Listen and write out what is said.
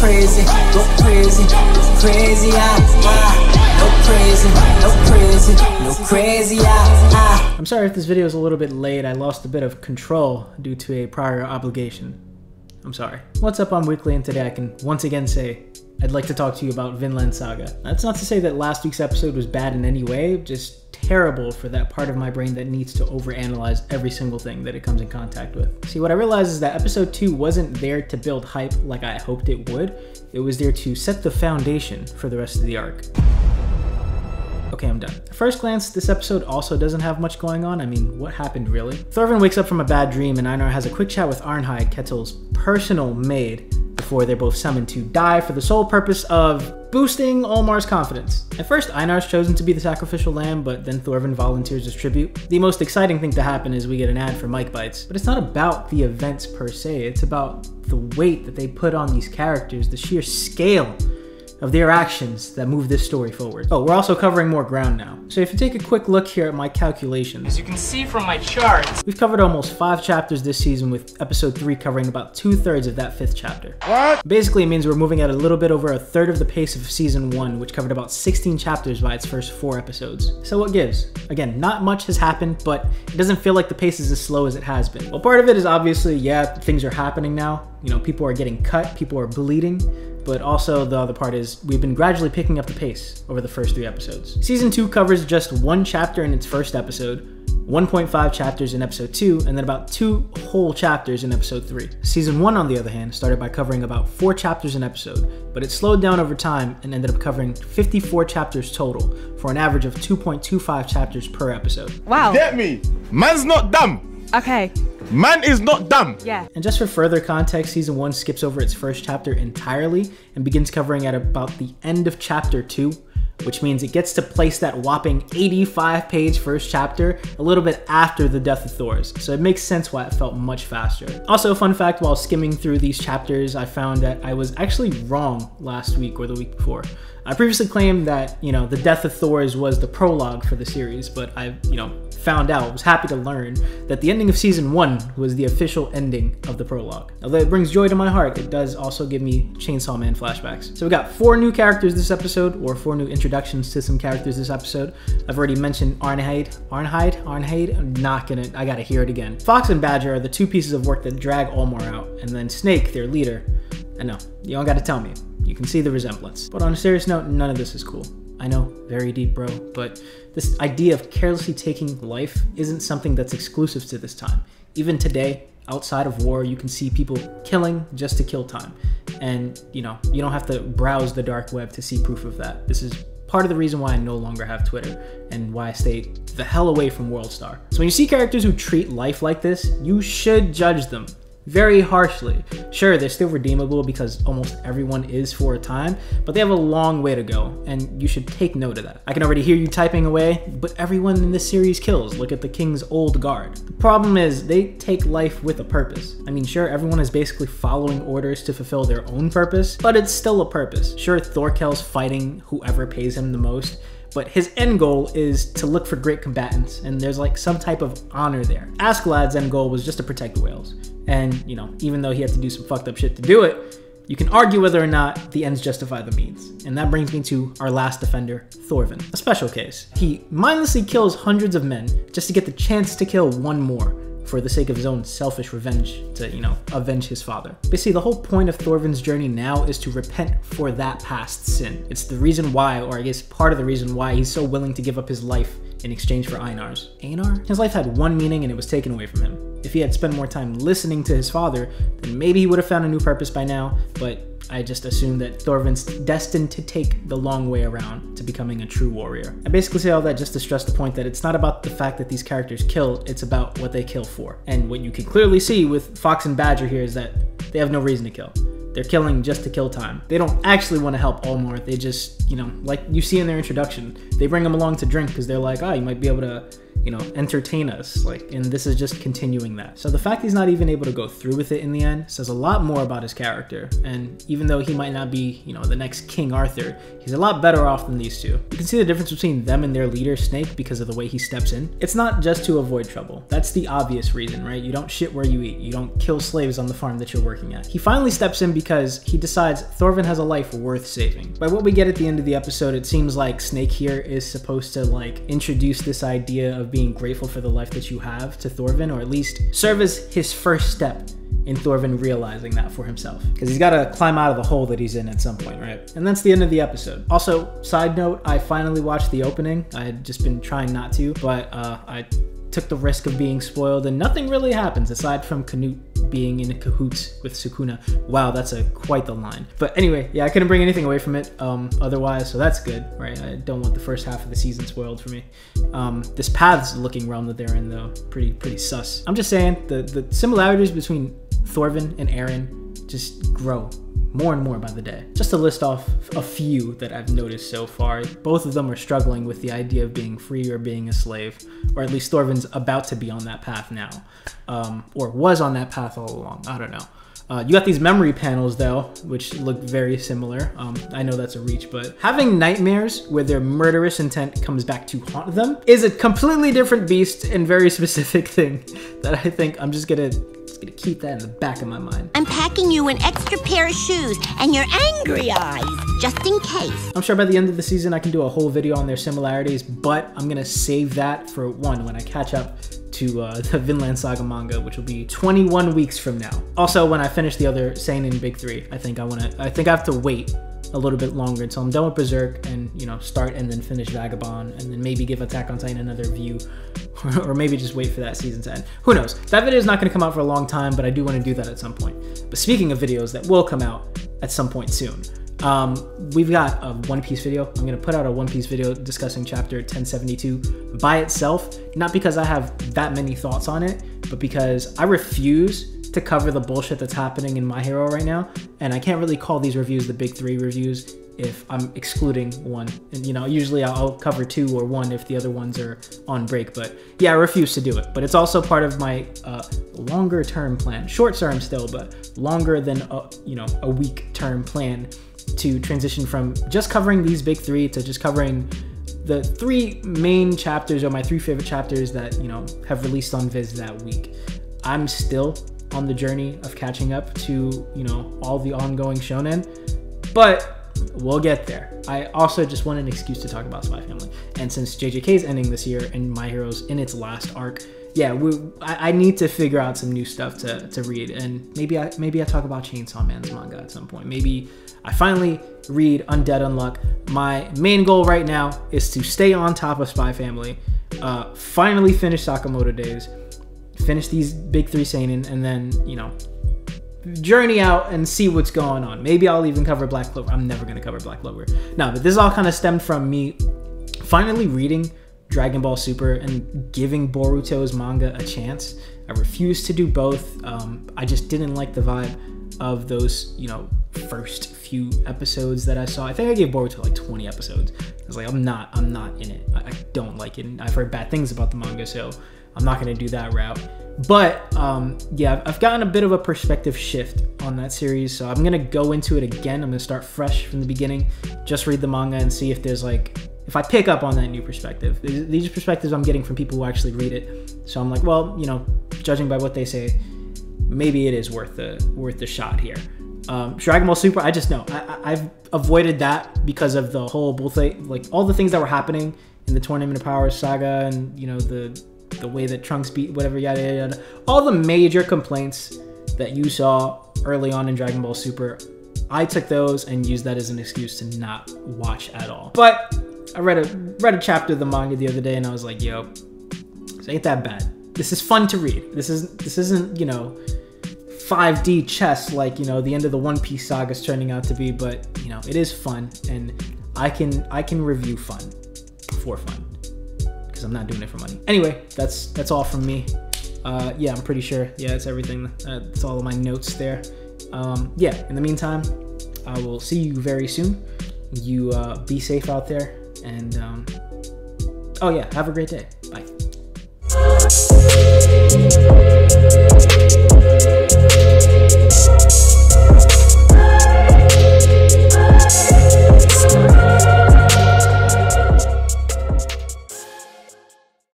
crazy, go crazy, crazy, no crazy, no crazy, no crazy, I'm sorry if this video is a little bit late. I lost a bit of control due to a prior obligation. I'm sorry. What's up, I'm Weekly, and today I can once again say I'd like to talk to you about Vinland Saga. That's not to say that last week's episode was bad in any way, just terrible for that part of my brain that needs to overanalyze every single thing that it comes in contact with. See, what I realized is that episode 2 wasn't there to build hype like I hoped it would. It was there to set the foundation for the rest of the arc. Okay, I'm done. At first glance, this episode also doesn't have much going on. I mean, what happened really? Thorvin wakes up from a bad dream and Einar has a quick chat with Arnheid, Ketil's personal maid, before they're both summoned to die for the sole purpose of boosting Olmar's confidence. At first, Einar's chosen to be the sacrificial lamb, but then Thorvin volunteers as tribute. The most exciting thing to happen is we get an ad for Mike Bites. But it's not about the events per se, it's about the weight that they put on these characters, the sheer scale of their actions that move this story forward. Oh, we're also covering more ground now. So if you take a quick look here at my calculations, as you can see from my charts, we've covered almost 5 chapters this season, with episode 3 covering about 2/3 of that 5th chapter. What? Basically, it means we're moving at a little bit over 1/3 of the pace of season 1, which covered about 16 chapters by its first 4 episodes. So what gives? Again, not much has happened, but it doesn't feel like the pace is as slow as it has been. Well, part of it is obviously, yeah, things are happening now. You know, people are getting cut, people are bleeding. But also the other part is we've been gradually picking up the pace over the first 3 episodes. Season 2 covers just 1 chapter in its first episode, 1.5 chapters in episode 2, and then about 2 whole chapters in episode 3. Season 1, on the other hand, started by covering about 4 chapters an episode, but it slowed down over time and ended up covering 54 chapters total, for an average of 2.25 chapters per episode. Wow. Get me? Man's not dumb. Okay. Man is not dumb. Yeah. And just for further context, season 1 skips over its first chapter entirely and begins covering at about the end of chapter 2, which means it gets to place that whopping 85-page first chapter a little bit after the death of Thors, so it makes sense why it felt much faster. Also, fun fact, while skimming through these chapters, I found that I was actually wrong last week or the week before. I previously claimed that, you know, the death of Thors was the prologue for the series, but I, found out, was happy to learn that the ending of season 1 was the official ending of the prologue. Although it brings joy to my heart, it does also give me Chainsaw Man flashbacks. So we got 4 new characters this episode, or 4 new introductions to some characters this episode. I've already mentioned Arnheid. I gotta hear it again. Fox and Badger are the 2 pieces of work that drag Olmar out, and then Snake, their leader. I know, you don't gotta tell me. You can see the resemblance. But on a serious note, none of this is cool. I know, very deep, bro, but this idea of carelessly taking life isn't something that's exclusive to this time. Even today, outside of war, you can see people killing just to kill time. And, you don't have to browse the dark web to see proof of that. This is part of the reason why I no longer have Twitter and why I stay the hell away from WorldStar. So when you see characters who treat life like this, you should judge them very harshly. Sure, they're still redeemable because almost everyone is for a time, but they have a long way to go, and you should take note of that. I can already hear you typing away, but everyone in this series kills. Look at the King's old guard. The problem is, they take life with a purpose. I mean, sure, everyone is basically following orders to fulfill their own purpose, but it's still a purpose. Sure, Thorkel's fighting whoever pays him the most, but his end goal is to look for great combatants, and there's like some type of honor there. Askeladd's end goal was just to protect the whales. And, even though he had to do some fucked up shit to do it, you can argue whether or not the ends justify the means. And that brings me to our last defender, Thorvin. A special case. He mindlessly kills hundreds of men just to get the chance to kill one more, for the sake of his own selfish revenge to, avenge his father. But see, the whole point of Thorvin's journey now is to repent for that past sin. It's the reason why, or I guess part of the reason why, he's so willing to give up his life in exchange for Einar's. Einar? His life had one meaning and it was taken away from him. If he had spent more time listening to his father, then maybe he would have found a new purpose by now, but I just assume that Thorvin's destined to take the long way around to becoming a true warrior. I basically say all that just to stress the point that it's not about the fact that these characters kill, it's about what they kill for. And what you can clearly see with Fox and Badger here is that they have no reason to kill. They're killing just to kill time. They don't actually want to help Olmar. They just, like you see in their introduction, they bring him along to drink because they're like, oh, you might be able to you know, entertain us. Like, and this is just continuing that. So the fact he's not even able to go through with it in the end says a lot more about his character. And even though he might not be, you know, the next King Arthur, he's a lot better off than these two. You can see the difference between them and their leader, Snake, because of the way he steps in. It's not just to avoid trouble. That's the obvious reason, right? You don't shit where you eat. You don't kill slaves on the farm that you're working at. He finally steps in because he decides Thorfinn has a life worth saving. By what we get at the end of the episode, it seems like Snake here is supposed to like introduce this idea of being grateful for the life that you have to Thorfinn, or at least serve as his first step in Thorfinn realizing that for himself. Because he's got to climb out of the hole that he's in at some point, right? And that's the end of the episode. Also, side note, I finally watched the opening. I had just been trying not to, but I took the risk of being spoiled, and nothing really happens aside from Canute being in cahoots with Sukuna. Wow, that's quite the line. But anyway, yeah, I couldn't bring anything away from it otherwise, so that's good, right? I don't want the first half of the season spoiled for me. This paths looking realm that they're in, though, pretty sus. I'm just saying, the similarities between Thorfinn and Aaron just grow more and more by the day. Just to list off a few that I've noticed so far, both of them are struggling with the idea of being free or being a slave, or at least Thorfinn's about to be on that path now, or was on that path all along. I don't know. You got these memory panels though, which look very similar. I know that's a reach, but having nightmares where their murderous intent comes back to haunt them is a completely different beast and very specific thing that I think I'm just gonna keep that in the back of my mind. I'm packing you an extra pair of shoes and your angry eyes, just in case. I'm sure by the end of the season I can do a whole video on their similarities, but I'm gonna save that for when I catch up to the Vinland Saga manga, which will be 21 weeks from now. Also, when I finish the other Seinen Big Three, I think I have to wait a little bit longer until I'm done with Berserk and, you know, start and then finish Vagabond, and then maybe give Attack on Titan another view, or maybe just wait for that season to end. Who knows? That video is not going to come out for a long time, but I do want to do that at some point. But speaking of videos that will come out at some point soon, we've got a One Piece video. I'm going to put out a One Piece video discussing chapter 1072 by itself, not because I have that many thoughts on it, but because I refuse to cover the bullshit that's happening in My Hero right now, and I can't really call these reviews the big three reviews if I'm excluding one. And, you know, usually I'll cover two or one if the other ones are on break, but yeah, I refuse to do it. But it's also part of my longer term plan, short term still, but longer than a week term plan to transition from just covering these big three to just covering the three main chapters, or my three favorite chapters that, you know, have released on Viz that week. I'm still on the journey of catching up to, you know, all the ongoing shonen, but we'll get there. I also just want an excuse to talk about Spy Family, and since JJK is ending this year and My Hero's in its last arc, yeah, I need to figure out some new stuff to read, and maybe I talk about Chainsaw Man's manga at some point. Maybe I finally read Undead Unluck. My main goal right now is to stay on top of Spy Family, finally finish Sakamoto Days, finish these big three seinen, and then, you know, journey out and see what's going on. Maybe I'll even cover Black Clover. I'm never going to cover Black Clover. No, but this all kind of stemmed from me finally reading Dragon Ball Super and giving Boruto's manga a chance. I refused to do both. I just didn't like the vibe of those, you know, first few episodes that I saw. I think I gave Boruto like 20 episodes. I was like, I'm not in it. I don't like it. And I've heard bad things about the manga, so I'm not going to do that route. But yeah, I've gotten a bit of a perspective shift on that series, so I'm going to go into it again. I'm going to start fresh from the beginning, just read the manga and see if there's like, if I pick up on that new perspective. These perspectives I'm getting from people who actually read it. So I'm like, well, you know, judging by what they say, maybe it is worth the shot here. Dragon Ball Super, I just know. I've avoided that because of the whole bullshit, like all the things that were happening in the Tournament of Power saga, and, you know, the way that Trunks beat whatever, yada yada yada. All the major complaints that you saw early on in Dragon Ball Super, I took those and used that as an excuse to not watch at all. But I read a chapter of the manga the other day and I was like, yo, this ain't that bad. This is fun to read. This isn't, you know, 5D chess like, you know, the end of the One Piece saga is turning out to be, but, you know, it is fun, and I can review fun for fun, because I'm not doing it for money. Anyway, that's all from me. Yeah, I'm pretty sure. Yeah, it's everything. That's all of my notes there. Yeah, in the meantime, I will see you very soon. You be safe out there, and oh yeah, have a great day. Bye.